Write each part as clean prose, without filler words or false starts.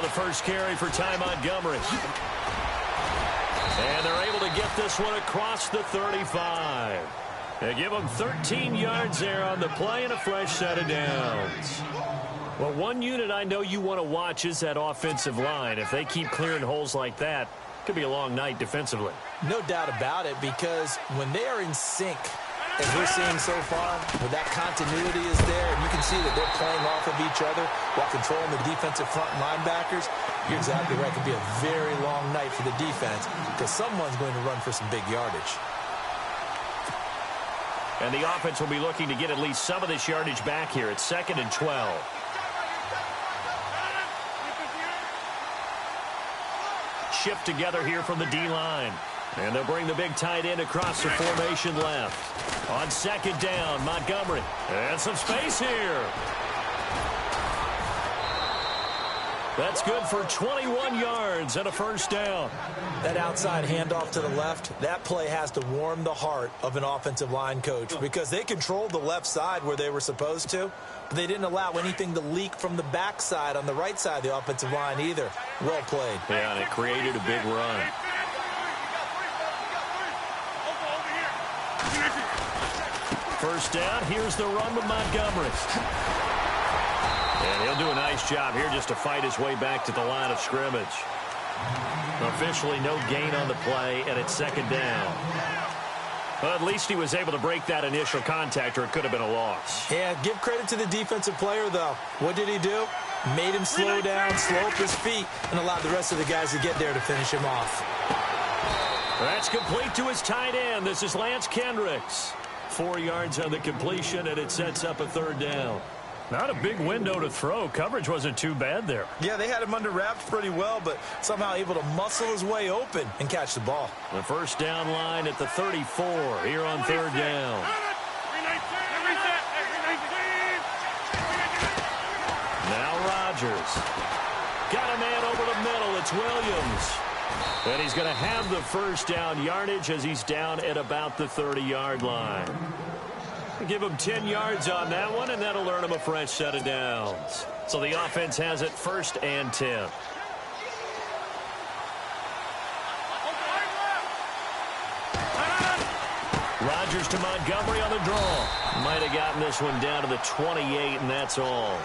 the first carry for Ty Montgomery. And they're able to get this one across the 35. They give them 13 yards there on the play and a fresh set of downs. Well, one unit I know you want to watch is that offensive line. If they keep clearing holes like that, it could be a long night defensively. No doubt about it, because when they are in sync, as we're seeing so far, where that continuity is there, and you can see that they're playing off of each other while controlling the defensive front linebackers, you're exactly right. It could be a very long night for the defense because someone's going to run for some big yardage. And the offense will be looking to get at least some of this yardage back here. It's 2nd and 12. Shift together here from the D-line. And they'll bring the big tight end across the formation left. On 2nd down, Montgomery. And some space here. That's good for 21 yards and a first down. That outside handoff to the left, that play has to warm the heart of an offensive line coach because they controlled the left side where they were supposed to, but they didn't allow anything to leak from the backside on the right side of the offensive line either. Well played. Yeah, and it created a big run. First down, here's the run with Montgomery. And he'll do a nice job here just to fight his way back to the line of scrimmage. Officially no gain on the play, and it's 2nd down. Well, at least he was able to break that initial contact, or it could have been a loss. Yeah, give credit to the defensive player, though. What did he do? Made him slow down, slow up his feet, and allowed the rest of the guys to get there to finish him off. That's complete to his tight end. This is Lance Kendricks. 4 yards on the completion, and it sets up a 3rd down. Not a big window to throw. Coverage wasn't too bad there. Yeah, they had him under wraps pretty well, but somehow able to muscle his way open and catch the ball. The first down line at the 34 here on 3rd down. Now Rodgers. Got a man over the middle. It's Williams. And he's going to have the first down yardage as he's down at about the 30-yard line. Give him 10 yards on that one, and that'll earn him a fresh set of downs. So the offense has it 1st and 10. Rodgers to Montgomery on the draw. Might have gotten this one down to the 28, and that's all.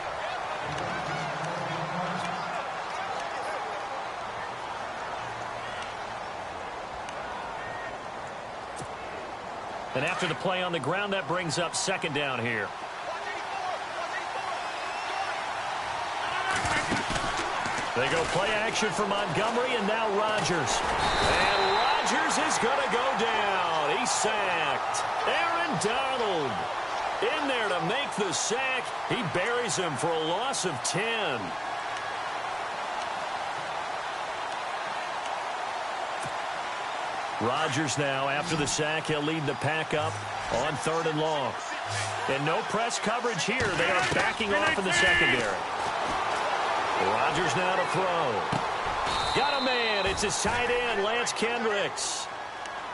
And after the play on the ground, that brings up 2nd down here. They go play action for Montgomery, and now Rodgers. And Rodgers is going to go down. He's sacked. Aaron Donald in there to make the sack. He buries him for a loss of 10. Rodgers now, after the sack, he'll lead the pack up on 3rd and long. And no press coverage here. They are backing off in the secondary. Rodgers now to throw. Got a man. It's his tight end, Lance Kendricks.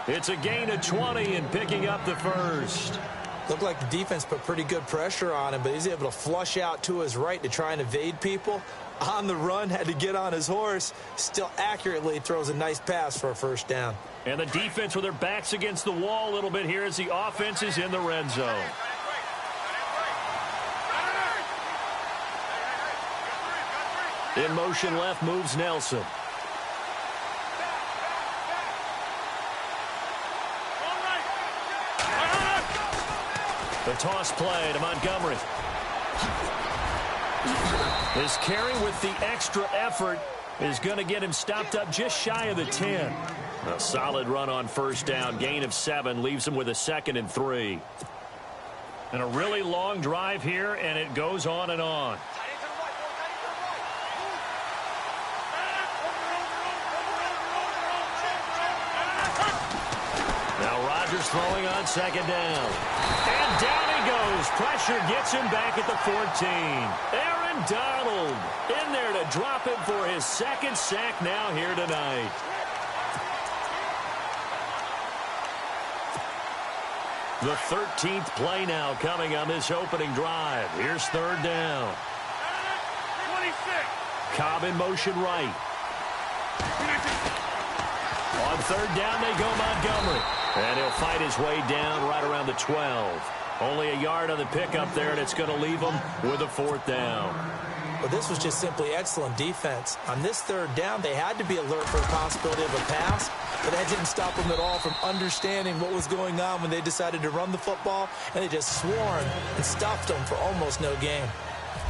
It's a gain of 20 and picking up the first. Looked like the defense put pretty good pressure on him, but he's able to flush out to his right to try and evade people. On the run, had to get on his horse. Still accurately throws a nice pass for a first down. And the defense with their backs against the wall a little bit here as the offense is in the red zone. In motion left moves Nelson. The toss play to Montgomery. His carry with the extra effort is going to get him stopped up just shy of the 10. A solid run on first down. Gain of 7 leaves him with a 2nd and 3. And a really long drive here, and it goes on and on. Now Rodgers throwing on 2nd down. And down he goes. Pressure gets him back at the 14. Aaron Donald in there to drop him for his 2nd sack now here tonight. The 13th play now coming on this opening drive. Here's 3rd down. Cobb in motion right. On third down, they go Montgomery. And he'll fight his way down right around the 12. Only a yard on the pickup there, and it's going to leave him with a fourth down. Well, this was just simply excellent defense. On this third down, they had to be alert for the possibility of a pass, but that didn't stop them at all from understanding what was going on when they decided to run the football, and they just swarmed and stuffed them for almost no gain.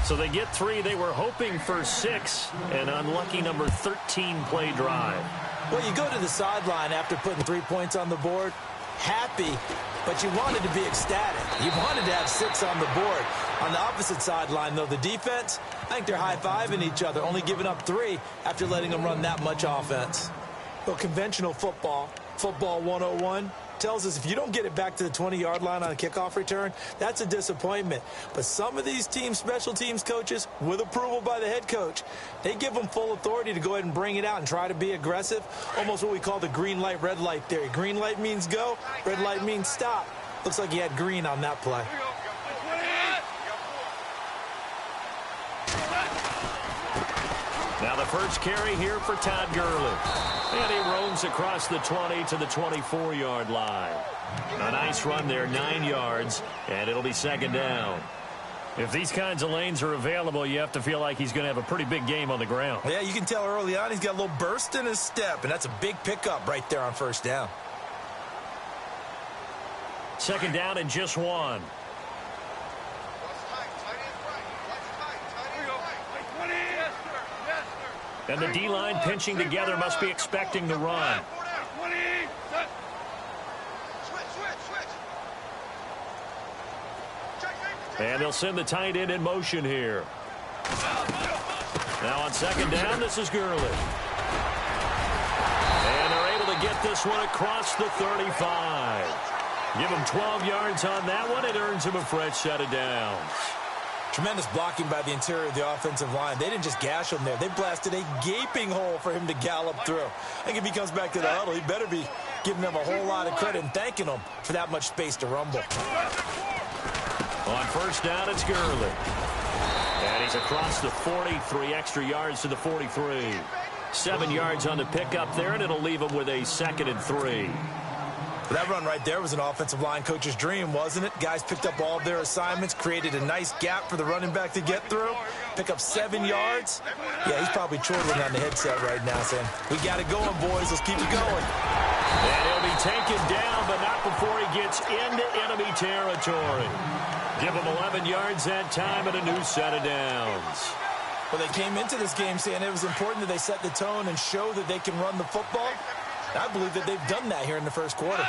So they get 3. They were hoping for 6, an unlucky number 13 play drive. Well, you go to the sideline after putting 3 points on the board, happy, but you wanted to be ecstatic. You wanted to have 6 on the board. On the opposite sideline, though, the defense, I think they're high-fiving each other, only giving up 3 after letting them run that much offense. Well, conventional football 101, tells us if you don't get it back to the 20-yard line on a kickoff return, that's a disappointment. But some of these teams, special teams coaches, with approval by the head coach, they give them full authority to go ahead and bring it out and try to be aggressive, almost what we call the green light, red light theory. Green light means go, red light means stop. Looks like he had green on that play. Now the first carry here for Todd Gurley. And he roams across the 20 to the 24-yard line. A nice run there, 9 yards, and it'll be second down. If these kinds of lanes are available, you have to feel like he's going to have a pretty big game on the ground. Yeah, you can tell early on he's got a little burst in his step, and that's a big pickup right there on first down. Second down and just 1. And the D-line pinching together must be expecting the run. And they'll send the tight end in motion here. Now on second down, this is Gurley. And they're able to get this one across the 35. Give him 12 yards on that one. It earns him a fresh set of downs. Tremendous blocking by the interior of the offensive line. They didn't just gash him there. They blasted a gaping hole for him to gallop through. I think if he comes back to the huddle, he better be giving them a whole lot of credit and thanking them for that much space to rumble. On first down, it's Gurley. And he's across the 40, 3 extra yards to the 43. 7 yards on the pickup there, and it'll leave him with a 2nd and 3. That run right there was an offensive line coach's dream, wasn't it? Guys picked up all of their assignments, created a nice gap for the running back to get through, pick up 7 yards. Yeah, he's probably chortling on the headset right now saying, we got it going, boys. Let's keep it going. And he'll be taken down, but not before he gets into enemy territory. Give him 11 yards that time and a new set of downs. Well, they came into this game saying it was important that they set the tone and show that they can run the football. I believe that they've done that here in the first quarter.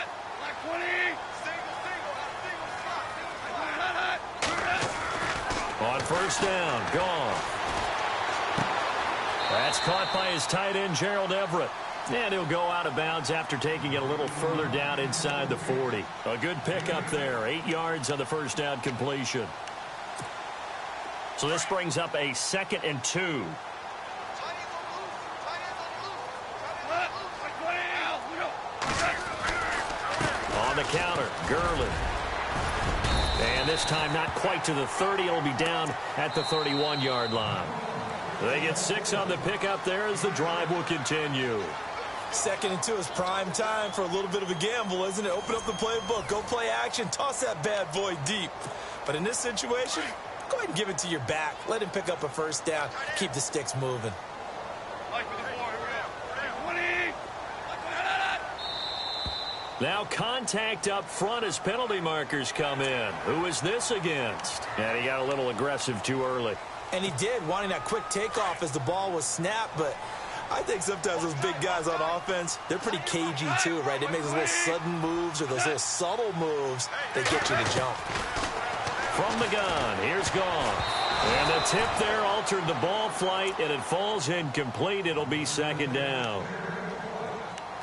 On first down, gone. That's caught by his tight end, Gerald Everett. And he'll go out of bounds after taking it a little further down inside the 40. A good pickup there, 8 yards on the first down completion. So this brings up a 2nd and 2. On the counter, Gurley. And this time not quite to the 30. It'll be down at the 31-yard line. They get 6 on the pickup there as the drive will continue. 2nd and 2 is prime time for a little bit of a gamble, isn't it? Open up the playbook, go play action, toss that bad boy deep. But in this situation, go ahead and give it to your back. Let him pick up a first down. Keep the sticks moving. Now contact up front as penalty markers come in. Who is this against? And he got a little aggressive too early. And he did, wanting that quick takeoff as the ball was snapped, but I think sometimes those big guys on offense, they're pretty cagey too, right? They make those little sudden moves or those little subtle moves that get you to jump. From the gun, here's Goff. And the tip there altered the ball flight, and it falls incomplete. It'll be 2nd down.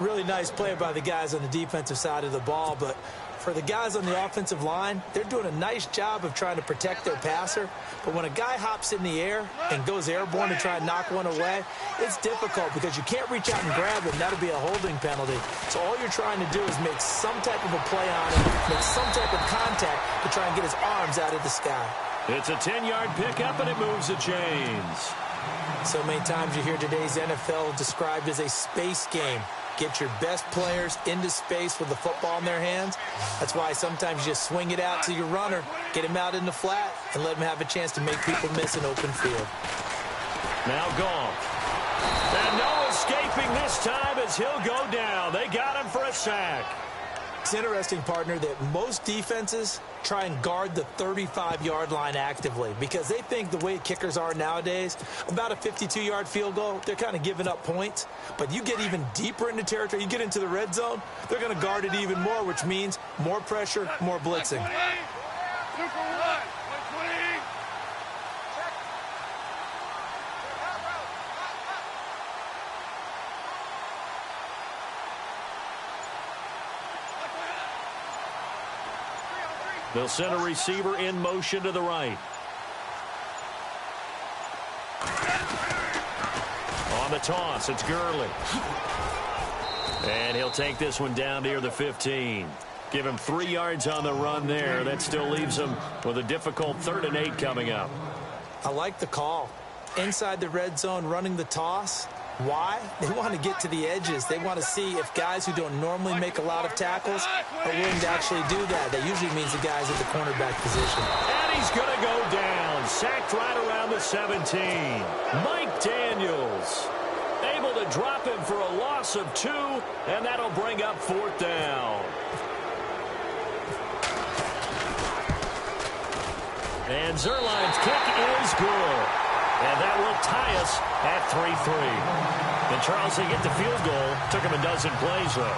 Really nice play by the guys on the defensive side of the ball, but for the guys on the offensive line, they're doing a nice job of trying to protect their passer. But when a guy hops in the air and goes airborne to try and knock one away, it's difficult because you can't reach out and grab him. That'll be a holding penalty. So all you're trying to do is make some type of a play on him, make some type of contact to try and get his arms out of the sky. It's a 10-yard pickup, and it moves the chains. So many times you hear today's NFL described as a space game. Get your best players into space with the football in their hands. That's why sometimes you just swing it out to your runner, get him out in the flat, and let him have a chance to make people miss an open field. Now Goff. And no escaping this time as he'll go down. They got him for a sack. It's interesting, partner, that most defenses try and guard the 35-yard line actively because they think the way kickers are nowadays, about a 52-yard field goal, they're kind of giving up points. But you get even deeper into territory, you get into the red zone, they're going to guard it even more, which means more pressure, more blitzing. They'll send a receiver in motion to the right. On the toss, it's Gurley. And he'll take this one down near the 15. Give him 3 yards on the run there. That still leaves him with a difficult 3rd and 8 coming up. I like the call. Inside the red zone, running the toss. Why? They want to get to the edges. They want to see if guys who don't normally make a lot of tackles are willing to actually do that. That usually means the guys at the cornerback position. And he's going to go down. Sacked right around the 17. Mike Daniels able to drop him for a loss of 2, and that'll bring up 4th down. And Zerline's kick is good. And that will tie us at 3-3. And Charles, they get the field goal. Took him a dozen plays, though.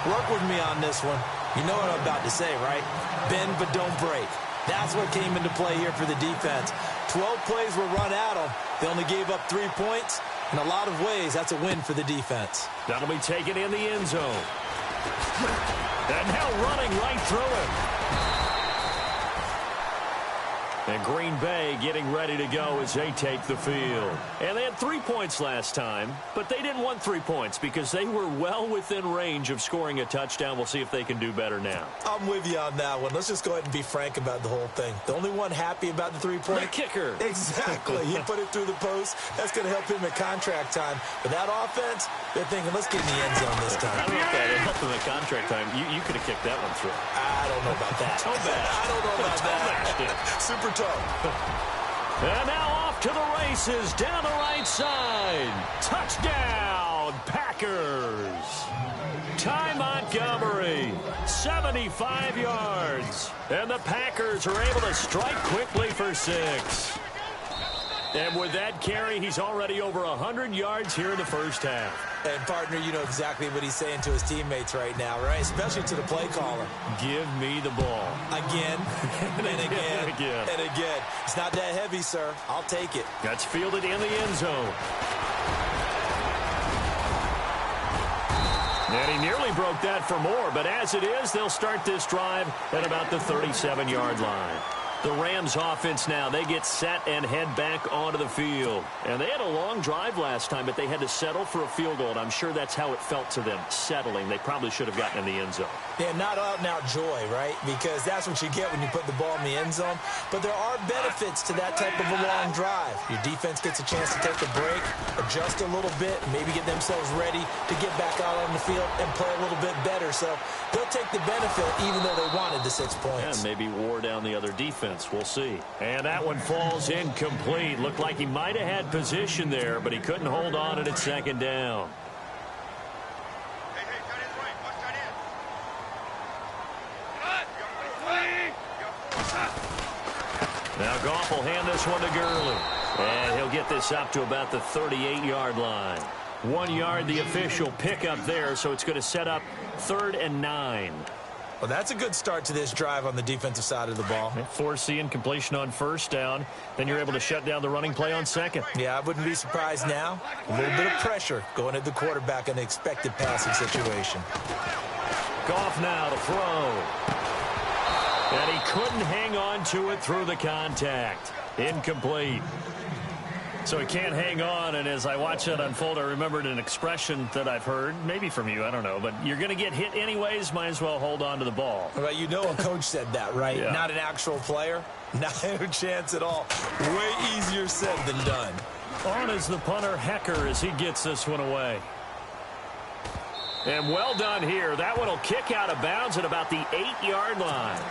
Work with me on this one. You know what I'm about to say, right? Bend but don't break. That's what came into play here for the defense. 12 plays were run at them. They only gave up 3 points. In a lot of ways, that's a win for the defense. That'll be taken in the end zone. And now running right through him. And Green Bay getting ready to go as they take the field. And they had 3 points last time, but they didn't want 3 points because they were well within range of scoring a touchdown. We'll see if they can do better now. I'm with you on that one. Let's just go ahead and be frank about the whole thing. The only one happy about the 3-point? The kicker. Exactly. He put it through the post. That's going to help him at contract time. But that offense, they're thinking, let's get in the end zone this time. I don't know if that helped him at contract time. You could have kicked that one through. I don't know about that. I don't know about that. Super tough. And now off to the races down the right side. Touchdown, Packers. Ty Montgomery, 75 yards. And the Packers are able to strike quickly for 6. And with that carry, he's already over 100 yards here in the first half. And, partner, you know exactly what he's saying to his teammates right now, right? Especially to the play caller. Give me the ball. Again, and again, and again. It's not that heavy, sir. I'll take it. That's fielded in the end zone. And he nearly broke that for more, but as it is, they'll start this drive at about the 37-yard line. The Rams offense now, they get set and head back onto the field. And they had a long drive last time, but they had to settle for a field goal, and I'm sure that's how it felt to them, settling. They probably should have gotten in the end zone. Yeah, not out-and-out joy, right? Because that's what you get when you put the ball in the end zone. But there are benefits to that type of a long drive. Your defense gets a chance to take a break, adjust a little bit, maybe get themselves ready to get back out on the field and play a little bit better. So they'll take the benefit even though they wanted the 6 points. And maybe wore down the other defense. We'll see. And that one falls incomplete. Looked like he might have had position there, but he couldn't hold on at its 2nd down. Now Goff will hand this one to Gurley. And he'll get this up to about the 38-yard line. 1 yard, the official pickup there, so it's going to set up 3rd and 9. Well, that's a good start to this drive on the defensive side of the ball. Forcing completion on 1st down. Then you're able to shut down the running play on 2nd. Yeah, I wouldn't be surprised now. A little bit of pressure going at the quarterback in an expected passing situation. Goff now to throw. And he couldn't hang on to it through the contact. Incomplete. So he can't hang on, and as I watch that unfold, I remembered an expression that I've heard, maybe from you, I don't know, but you're going to get hit anyways, might as well hold on to the ball. Well, you know a coach said that, right? Yeah. Not an actual player. Not a chance at all. Way easier said than done. On is the punter, Hecker, as he gets this one away. And well done here. That one will kick out of bounds at about the 8-yard line.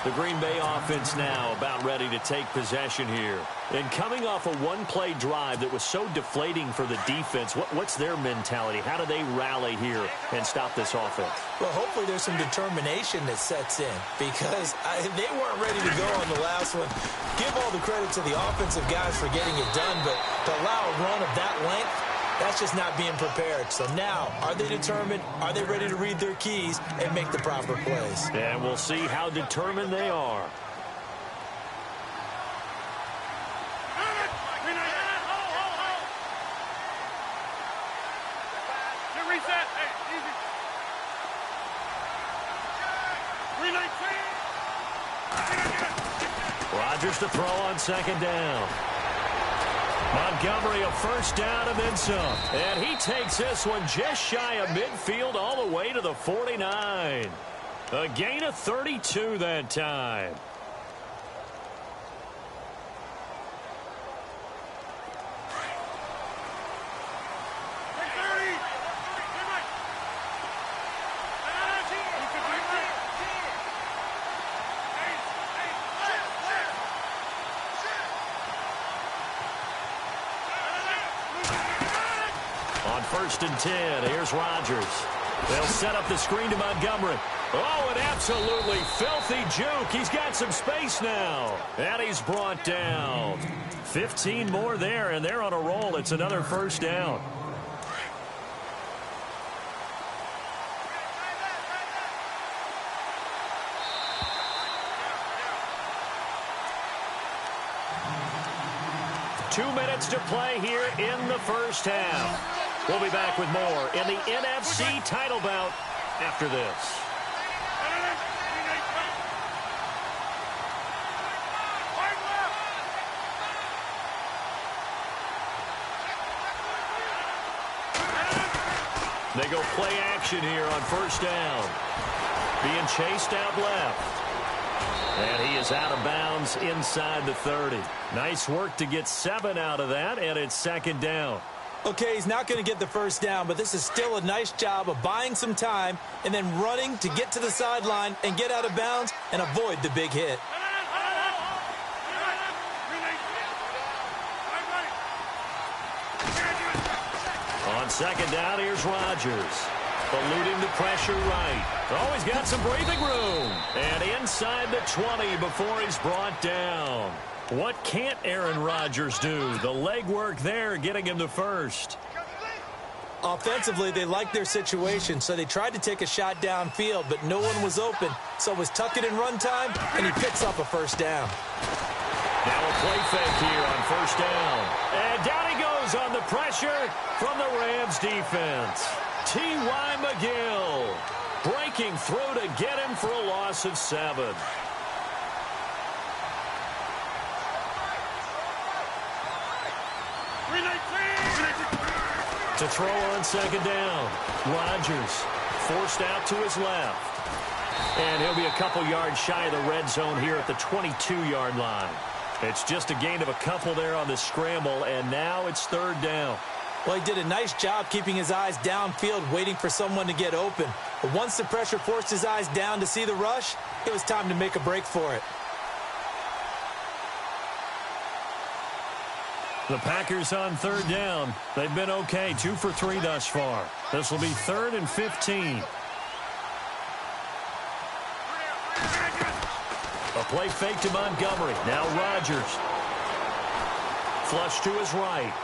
The Green Bay offense now about ready to take possession here. And coming off a one-play drive that was so deflating for the defense, what's their mentality? How do they rally here and stop this offense? Well, hopefully there's some determination that sets in because they weren't ready to go on the last one. Give all the credit to the offensive guys for getting it done, but to allow a run of that length, that's just not being prepared. So now, are they determined? Are they ready to read their keys and make the proper plays? And we'll see how determined they are. Rodgers to throw on second down. Montgomery a first down and then some. And he takes this one just shy of midfield all the way to the 49. A gain of 32 that time. First and 10. Here's Rodgers. They'll set up the screen to Montgomery. Oh, an absolutely filthy juke. He's got some space now. And he's brought down. 15 more there, and they're on a roll. It's another first down. Two minutes to play here in the first half. We'll be back with more in the NFC title bout after this. They go play action here on first down. Being chased out left. And he is out of bounds inside the 30. Nice work to get 7 out of that, and it's second down. Okay, he's not going to get the first down, but this is still a nice job of buying some time and then running to get to the sideline and get out of bounds and avoid the big hit. On second down, here's Rodgers. Eluding the pressure right. Oh, he's got some breathing room. And inside the 20 before he's brought down. What can't Aaron Rodgers do? The legwork there getting him to first. Offensively, they liked their situation, so they tried to take a shot downfield, but no one was open. So it was tuck it in run time, and he picks up a first down. Now a play fake here on first down. And down he goes on the pressure from the Rams defense. T.Y. McGill breaking through to get him for a loss of 7. To throw on second down. Rodgers forced out to his left. And he'll be a couple yards shy of the red zone here at the 22-yard line. It's just a gain of a couple there on the scramble, and now it's third down. Well, he did a nice job keeping his eyes downfield, waiting for someone to get open. But once the pressure forced his eyes down to see the rush, it was time to make a break for it. The Packers on third down. They've been okay, 2 for 3 thus far. This will be 3rd and 15. A play fake to Montgomery. Now Rodgers. Flush to his right.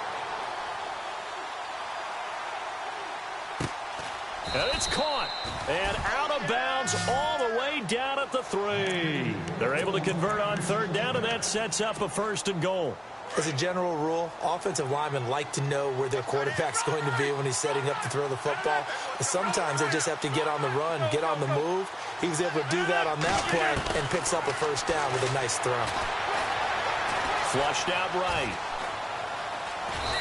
And it's caught. And out of bounds all the way down at the 3. They're able to convert on third down, and that sets up a 1st and goal. As a general rule, offensive linemen like to know where their quarterback's going to be when he's setting up to throw the football. But sometimes they just have to get on the run, get on the move. He was able to do that on that play and picks up a first down with a nice throw. Flushed out right.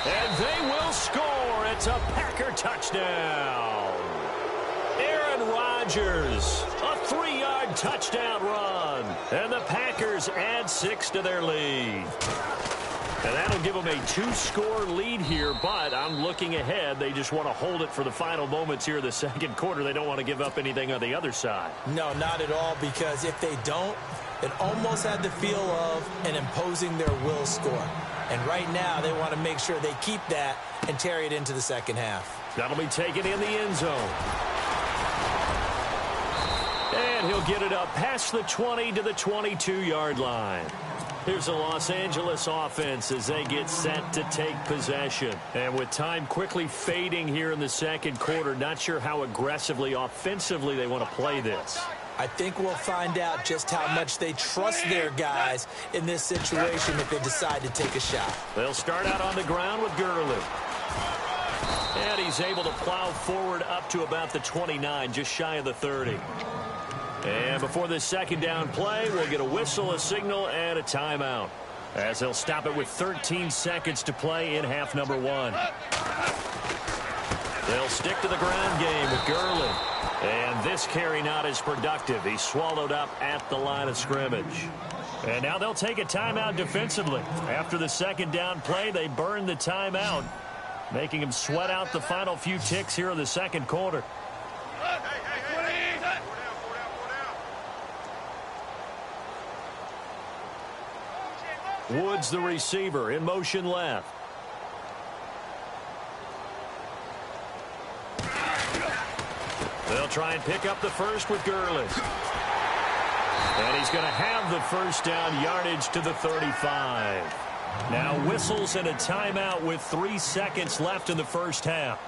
And they will score. It's a Packer touchdown. Aaron Rodgers, a 3-yard touchdown run. And the Packers add 6 to their lead. And that'll give them a 2-score lead here, but I'm looking ahead. They just want to hold it for the final moments here in the second quarter. They don't want to give up anything on the other side. No, not at all, because if they don't, it almost had the feel of an imposing their will score. And right now, they want to make sure they keep that and carry it into the second half. That'll be taken in the end zone. And he'll get it up past the 20 to the 22-yard line. Here's the Los Angeles offense as they get set to take possession. And with time quickly fading here in the second quarter, not sure how aggressively, offensively they want to play this. I think we'll find out just how much they trust their guys in this situation if they decide to take a shot. They'll start out on the ground with Gurley. And he's able to plow forward up to about the 29, just shy of the 30. And before this second down play, we'll get a whistle, a signal, and a timeout, as they'll stop it with 13 seconds to play in half number 1. They'll stick to the ground game with Gurley. And this carry not as productive. He's swallowed up at the line of scrimmage. And now they'll take a timeout defensively. After the second down play, they burn the timeout, making him sweat out the final few ticks here in the second quarter. Woods, the receiver, in motion left. They'll try and pick up the first with Gurley. And he's going to have the first down, yardage to the 35. Now whistles and a timeout with 3 seconds left in the first half.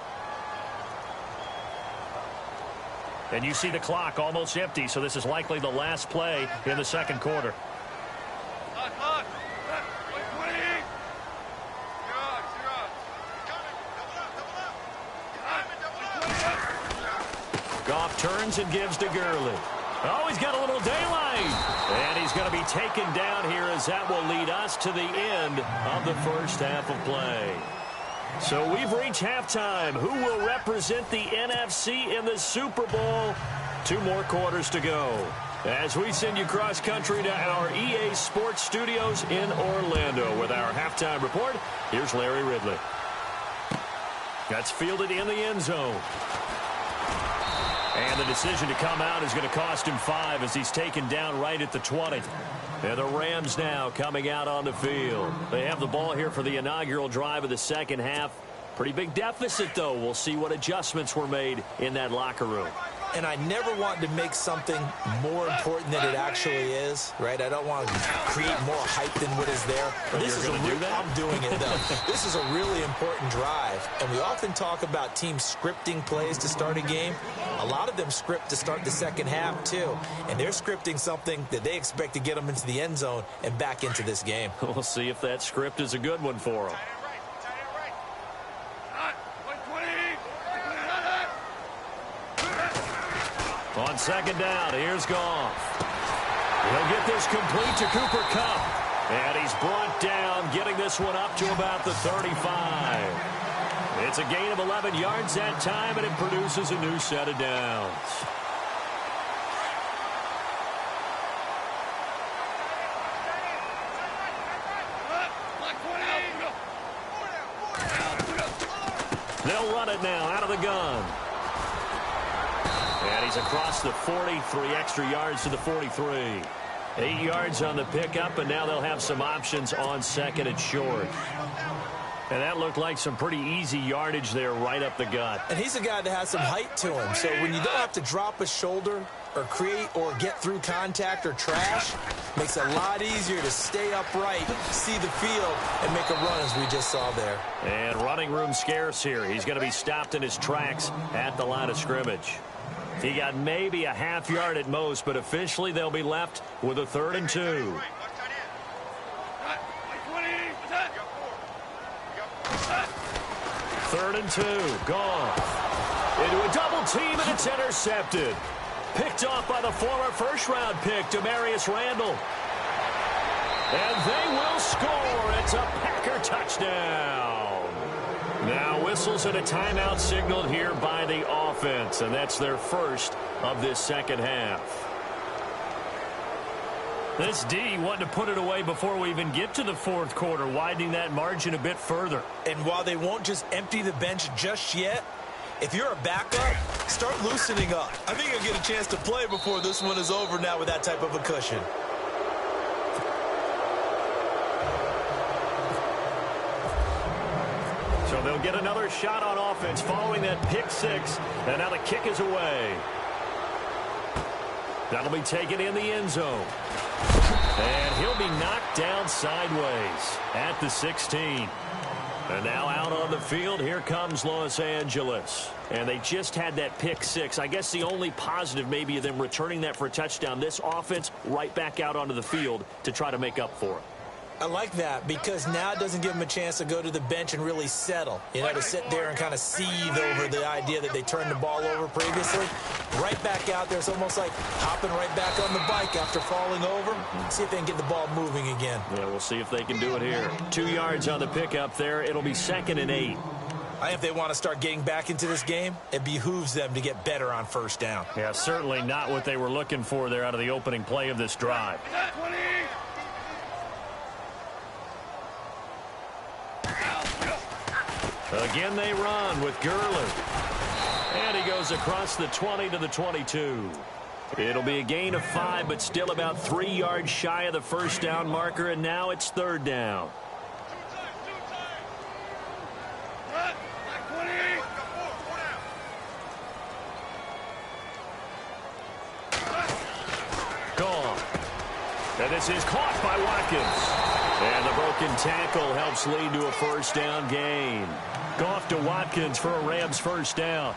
And you see the clock almost empty, so this is likely the last play in the second quarter. Goff turns and gives to Gurley. Oh, he's got a little daylight. And he's going to be taken down here, as that will lead us to the end of the first half of play. So we've reached halftime. Who will represent the NFC in the Super Bowl? 2 more quarters to go, as we send you cross country to our EA Sports Studios in Orlando with our halftime report. Here's Larry Ridley. That's fielded in the end zone. And the decision to come out is going to cost him 5 as he's taken down right at the 20. And the Rams now coming out on the field. They have the ball here for the inaugural drive of the second half. Pretty big deficit, though. We'll see what adjustments were made in that locker room. And I never want to make something more important than it actually is, right? I don't want to create more hype than what is there. But this is I'm doing it, though. This is a really important drive. And we often talk about teams scripting plays to start a game. A lot of them script to start the second half, too. And they're scripting something that they expect to get them into the end zone and back into this game. We'll see if that script is a good one for them. On second down, here's Goff. He'll get this complete to Cooper Kupp. And he's brought down, getting this one up to about the 35. It's a gain of 11 yards that time, and it produces a new set of downs. They'll run it now out of the gun. And he's across the 40, 3 extra yards to the 43. 8 yards on the pickup, and now they'll have some options on second and short. And that looked like some pretty easy yardage there right up the gut. And he's a guy that has some height to him, so when you don't have to drop a shoulder or create or get through contact or trash, makes it a lot easier to stay upright, see the field, and make a run as we just saw there. And running room scarce here. He's going to be stopped in his tracks at the line of scrimmage. He got maybe a half yard at most, but officially they'll be left with a 3rd and 2. Third and 2. Goff into a double team, and it's intercepted. Picked off by the former first-round pick, Demarius Randall. And they will score. It's a Packer touchdown. Now whistles and a timeout signaled here by the offense, and that's their first of this second half. This D wanting to put it away before we even get to the fourth quarter, widening that margin a bit further. And while they won't just empty the bench just yet, if you're a backup, start loosening up. I think you'll get a chance to play before this one is over now with that type of a cushion. So they'll get another shot on offense following that pick six. And now the kick is away. That'll be taken in the end zone. And he'll be knocked down sideways at the 16. And now out on the field, here comes Los Angeles. And they just had that pick six. I guess the only positive maybe of them returning that for a touchdown. This offense right back out onto the field to try to make up for it. I like that because now it doesn't give them a chance to go to the bench and really settle. You know, to sit there and kind of seethe over the idea that they turned the ball over previously. Right back out there, it's almost like hopping right back on the bike after falling over. See if they can get the ball moving again. Yeah, we'll see if they can do it here. 2 yards on the pickup there. It'll be 2nd and 8. I think if they want to start getting back into this game, it behooves them to get better on first down. Yeah, certainly not what they were looking for there out of the opening play of this drive. Again, they run with Gurley. And he goes across the 20 to the 22. It'll be a gain of 5, but still about 3 yards shy of the first down marker, and now it's 3rd down. Gone. And this is caught by Watkins. And the broken tackle helps lead to a first down gain. Goff to Watkins for a Rams first down.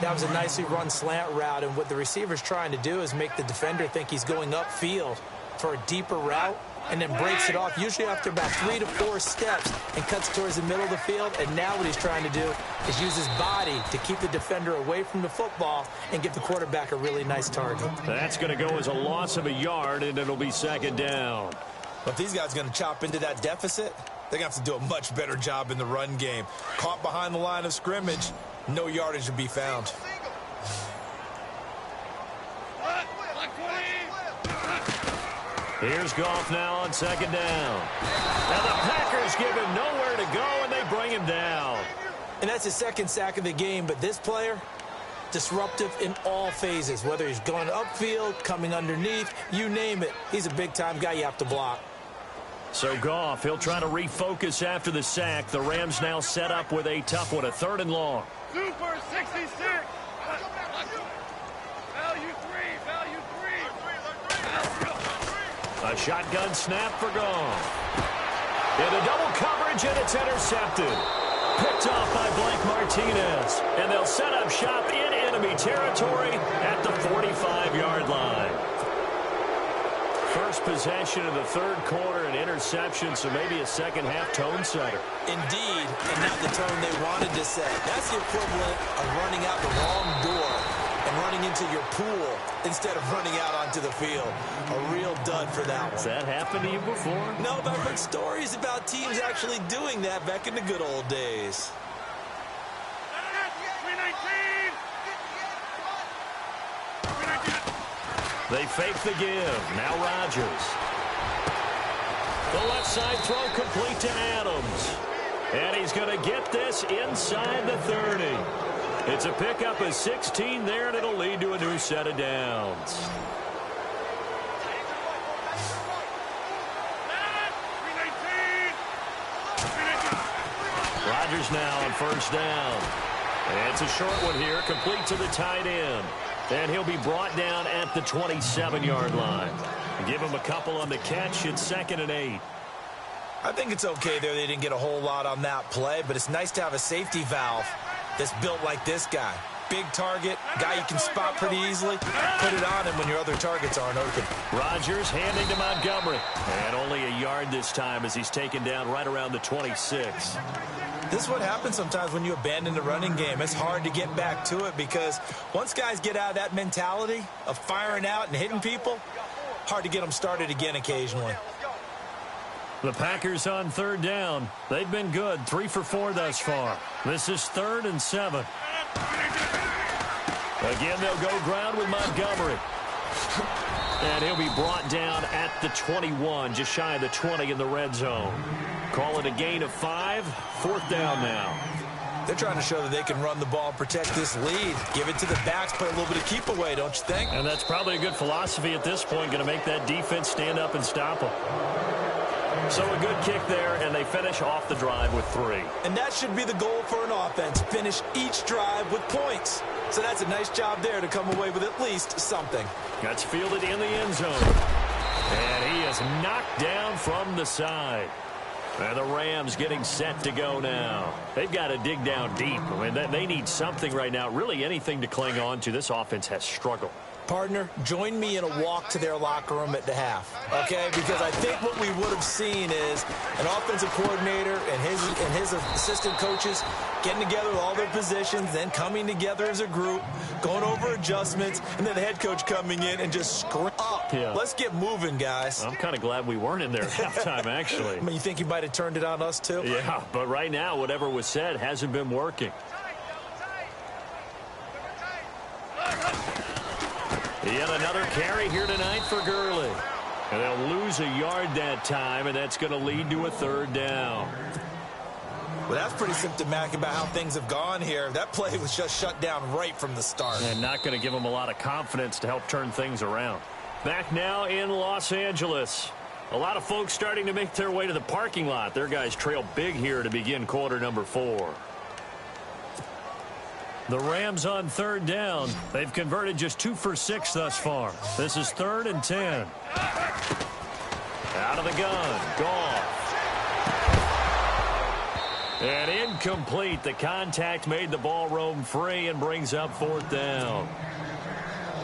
That was a nicely run slant route, and what the receiver's trying to do is make the defender think he's going upfield for a deeper route and then breaks it off, usually after about 3 to 4 steps, and cuts towards the middle of the field. And now what he's trying to do is use his body to keep the defender away from the football and give the quarterback a really nice target. That's going to go as a loss of a yard, and it'll be 2nd down. But if these guys are going to chop into that deficit, they're going to have to do a much better job in the run game. Caught behind the line of scrimmage, no yardage to be found. Here's Goff now on 2nd down. Now the Packers give him nowhere to go, and they bring him down. And that's his 2nd sack of the game, but this player, disruptive in all phases, whether he's going upfield, coming underneath, you name it. He's a big-time guy you have to block. So Goff, he'll try to refocus after the sack. The Rams now set up with a tough one, a 3rd and long. Super 66. Value 3. A shotgun snap for Goff. Into double coverage, and it's intercepted. Picked off by Blake Martinez. And they'll set up shop in enemy territory at the 45-yard line. First possession of the 3rd quarter, an interception, so maybe a second-half tone setter. Indeed, and not the tone they wanted to set. That's the equivalent of running out the wrong door and running into your pool instead of running out onto the field. A real dud for that one. Has that happened to you before? No, but I've heard stories about teams actually doing that back in the good old days. They fake the give. Now Rodgers. The left side throw complete to Adams. And he's going to get this inside the 30. It's a pickup of 16 there, and it'll lead to a new set of downs. Rodgers now on first down. And it's a short one here, complete to the tight end. And he'll be brought down at the 27-yard line. Give him a couple on the catch. It's 2nd and 8. I think it's okay there. They didn't get a whole lot on that play, but it's nice to have a safety valve that's built like this guy. Big target, guy you can spot pretty easily. Put it on him when your other targets aren't open. Rodgers handing to Montgomery. And only a yard this time as he's taken down right around the 26. This is what happens sometimes when you abandon the running game. It's hard to get back to it because once guys get out of that mentality of firing out and hitting people, hard to get them started again occasionally. The Packers on 3rd down. They've been good, 3 for 4 thus far. This is 3rd and 7. Again, they'll go ground with Montgomery. And he'll be brought down at the 21, just shy of the 20 in the red zone. Call it a gain of 5, 4th down now. They're trying to show that they can run the ball and protect this lead. Give it to the backs, play a little bit of keep away, don't you think? And that's probably a good philosophy at this point, going to make that defense stand up and stop them. So a good kick there, and they finish off the drive with 3. And that should be the goal for an offense, finish each drive with points. So that's a nice job there to come away with at least something. That's fielded in the end zone. And he is knocked down from the side. And the Rams getting set to go now. They've got to dig down deep. I mean, they need something right now, really anything to cling on to. This offense has struggled. Partner, join me in a walk to their locker room at the half, okay? Because I think what we would have seen is an offensive coordinator and his assistant coaches getting together with all their positions, then coming together as a group, going over adjustments, and then the head coach coming in and just scream up. Yeah. Let's get moving, guys. I'm kind of glad we weren't in there at halftime, actually. I mean, you think he might have turned it on us, too? Yeah, but right now, whatever was said hasn't been working. Yet another carry here tonight for Gurley. And they'll lose a yard that time, and that's going to lead to a 3rd down. Well, that's pretty symptomatic about how things have gone here. That play was just shut down right from the start. And not going to give them a lot of confidence to help turn things around. Back now in Los Angeles. A lot of folks starting to make their way to the parking lot. Their guys trail big here to begin quarter number 4. The Rams on 3rd down. They've converted just 2 for 6 thus far. This is 3rd and 10. Out of the gun. Goff. And incomplete. The contact made the ball roam free and brings up 4th down.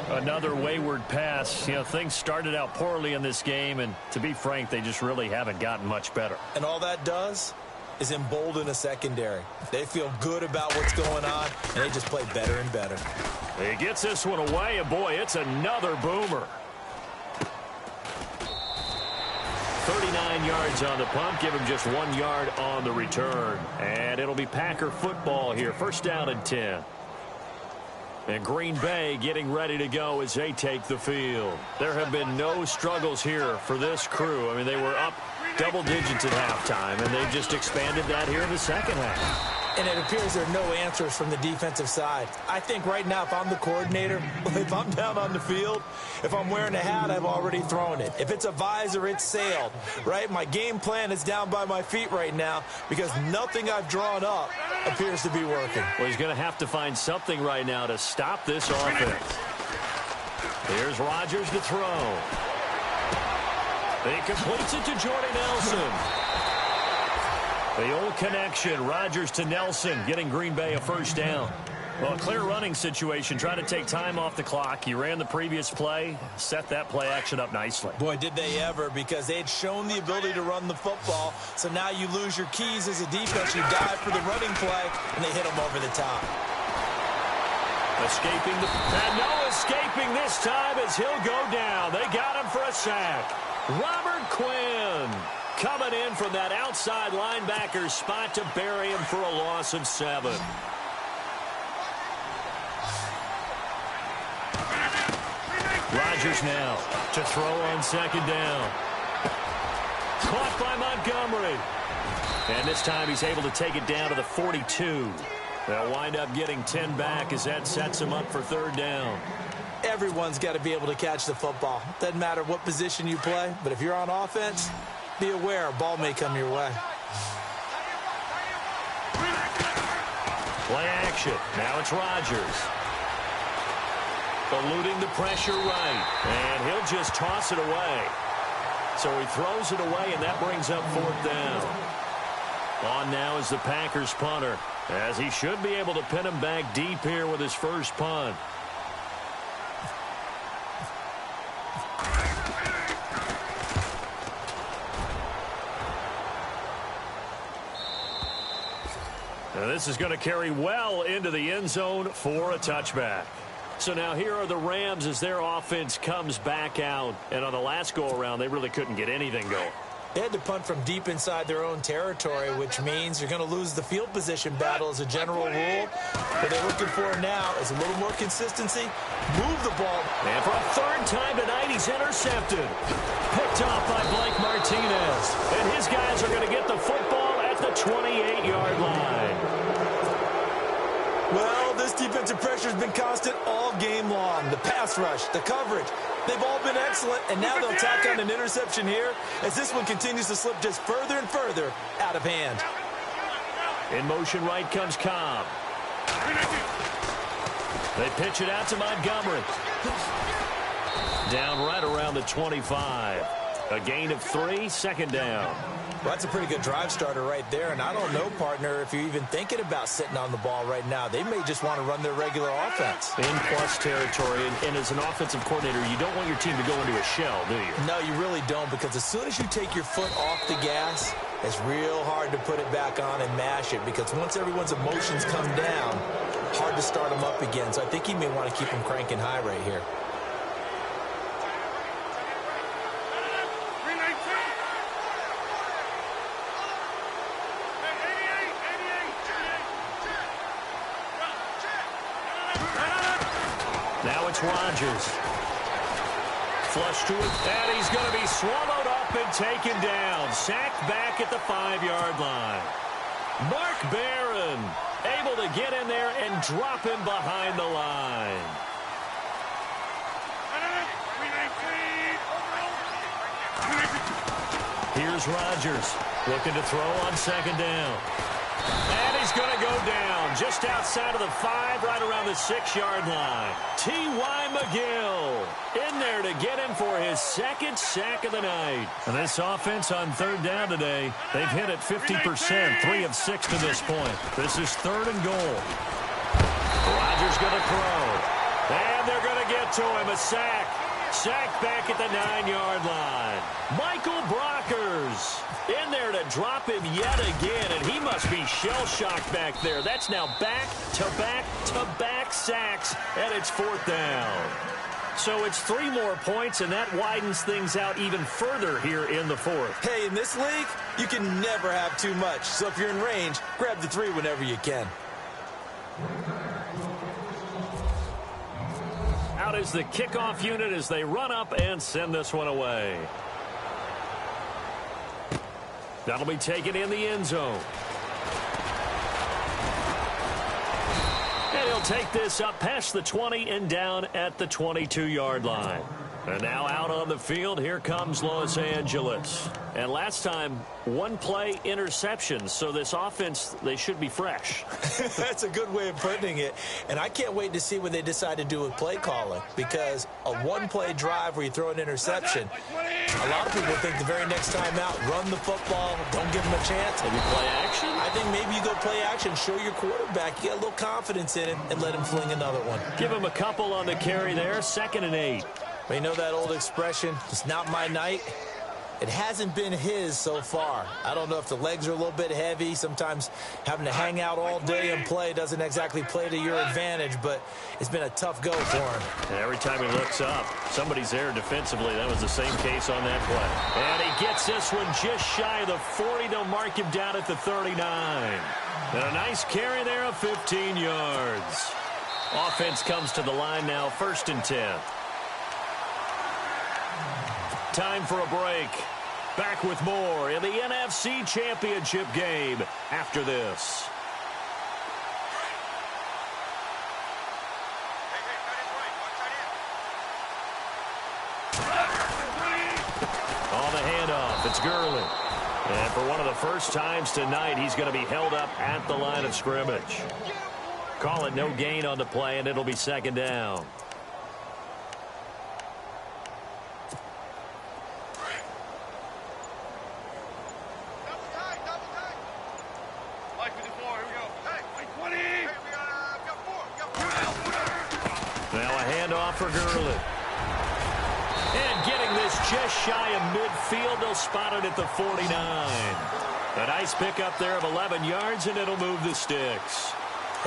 Another wayward pass. You know, things started out poorly in this game, and to be frank, they just really haven't gotten much better. And all that does is embolden a secondary. They feel good about what's going on, and they just play better and better. He gets this one away, and boy, it's another boomer. 39 yards on the punt, give him just 1 yard on the return. And it'll be Packer football here, 1st down and 10. And Green Bay getting ready to go as they take the field. There have been no struggles here for this crew. I mean, they were up double digits at halftime, and they've just expanded that here in the second half. And it appears there are no answers from the defensive side. I think right now, if I'm the coordinator, if I'm down on the field, if I'm wearing a hat, I've already thrown it. If it's a visor, it's sailed, right? My game plan is down by my feet right now because nothing I've drawn up appears to be working. Well, he's going to have to find something right now to stop this offense. Here's Rodgers to throw. He completes it to Jordy Nelson. The old connection, Rodgers to Nelson, getting Green Bay a 1st down. Well, a clear running situation, trying to take time off the clock. He ran the previous play, set that play action up nicely. Boy, did they ever, because they had shown the ability to run the football. So now you lose your keys as a defense. You dive for the running play, and they hit them over the top. Escaping and no escaping this time as he'll go down. They got him for a sack. Robert Quinn coming in from that outside linebacker spot to bury him for a loss of 7. Rodgers now to throw on 2nd down. Caught by Montgomery. And this time he's able to take it down to the 42. They'll wind up getting 10 back as that sets him up for 3rd down. Everyone's got to be able to catch the football. Doesn't matter what position you play, but if you're on offense, be aware a ball may come your way. Play action. Now it's Rodgers. Eluding the pressure right. And he'll just toss it away. So he throws it away, and that brings up 4th down. On now is the Packers punter, as he should be able to pin him back deep here with his first punt. Now this is going to carry well into the end zone for a touchback. So now here are the Rams as their offense comes back out. And on the last go-around, they really couldn't get anything going. They had to punt from deep inside their own territory, which means you're going to lose the field position battle as a general rule. What they're looking for now is a little more consistency. Move the ball. And for a third time tonight, he's intercepted. Picked off by Blake Martinez. And his guys are going to get the football at the 28-yard line. Well, this defensive pressure has been constant all game long. The pass rush, the coverage, they've all been excellent, and now they'll tack on an interception here as this one continues to slip just further and further out of hand. In motion right comes Cobb. They pitch it out to Montgomery. Down right around the 25. A gain of 3, second down. Well, that's a pretty good drive starter right there, and I don't know, partner, if you're even thinking about sitting on the ball right now. They may just want to run their regular offense. In plus territory, and as an offensive coordinator, you don't want your team to go into a shell, do you? No, you really don't, because as soon as you take your foot off the gas, it's real hard to put it back on and mash it, because once everyone's emotions come down, hard to start them up again. So I think you may want to keep them cranking high right here. Now it's Rodgers. Flush to it, and he's going to be swallowed up and taken down. Sacked back at the 5-yard line. Mark Barron able to get in there and drop him behind the line. Here's Rodgers looking to throw on second down. And he's going to go down just outside of the 5, right around the 6-yard line. T.Y. McGill in there to get him for his second sack of the night. And this offense on third down today, they've hit it 50%, 3 of 6 to this point. This is 3rd and goal. Rodgers going to throw. And they're going to get to him, a sack. Sacked back at the 9-yard line. Michael Brockers in there to drop him yet again, and he must be shell-shocked back there. That's now back-to-back-to-back sacks, and it's 4th down. So it's 3 more points, and that widens things out even further here in the 4th. Hey, in this league, you can never have too much. So if you're in range, grab the 3 whenever you can. Out is the kickoff unit as they run up and send this one away. That'll be taken in the end zone. And he'll take this up past the 20 and down at the 22-yard line. And now out on the field, here comes Los Angeles. And last time, 1-play interception. So this offense, they should be fresh. That's a good way of putting it. And I can't wait to see what they decide to do with play calling. Because a 1-play drive where you throw an interception, a lot of people think the very next time out, run the football, don't give them a chance. Maybe play action? I think maybe you go play action, show your quarterback, you get a little confidence in him, and let him fling another one. Give him a couple on the carry there, 2nd and 8. But you know that old expression, it's not my night? It hasn't been his so far. I don't know if the legs are a little bit heavy. Sometimes having to hang out all day and play doesn't exactly play to your advantage, but it's been a tough go for him. And every time he looks up, somebody's there defensively. That was the same case on that play. And he gets this one just shy of the 40. They'll mark him down at the 39. And a nice carry there of 15 yards. Offense comes to the line now, 1st and 10. Time for a break. Back with more in the NFC Championship game after this. On the handoff, it's Gurley. And for one of the first times tonight, he's going to be held up at the line of scrimmage. Call it no gain on the play, and it'll be 2nd down. For Gurley. And getting this just shy of midfield, they'll spot it at the 49. A nice pickup there of 11 yards, and it'll move the sticks.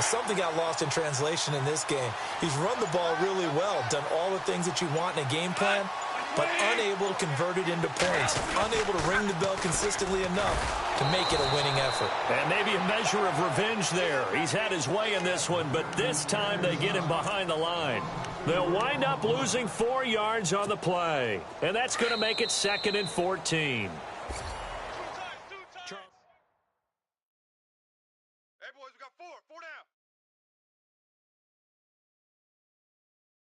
Something got lost in translation in this game. He's run the ball really well, done all the things that you want in a game plan, but unable to convert it into points, unable to ring the bell consistently enough to make it a winning effort. And maybe a measure of revenge there. He's had his way in this one, but this time they get him behind the line. They'll wind up losing 4 yards on the play, and that's going to make it 2nd and 14.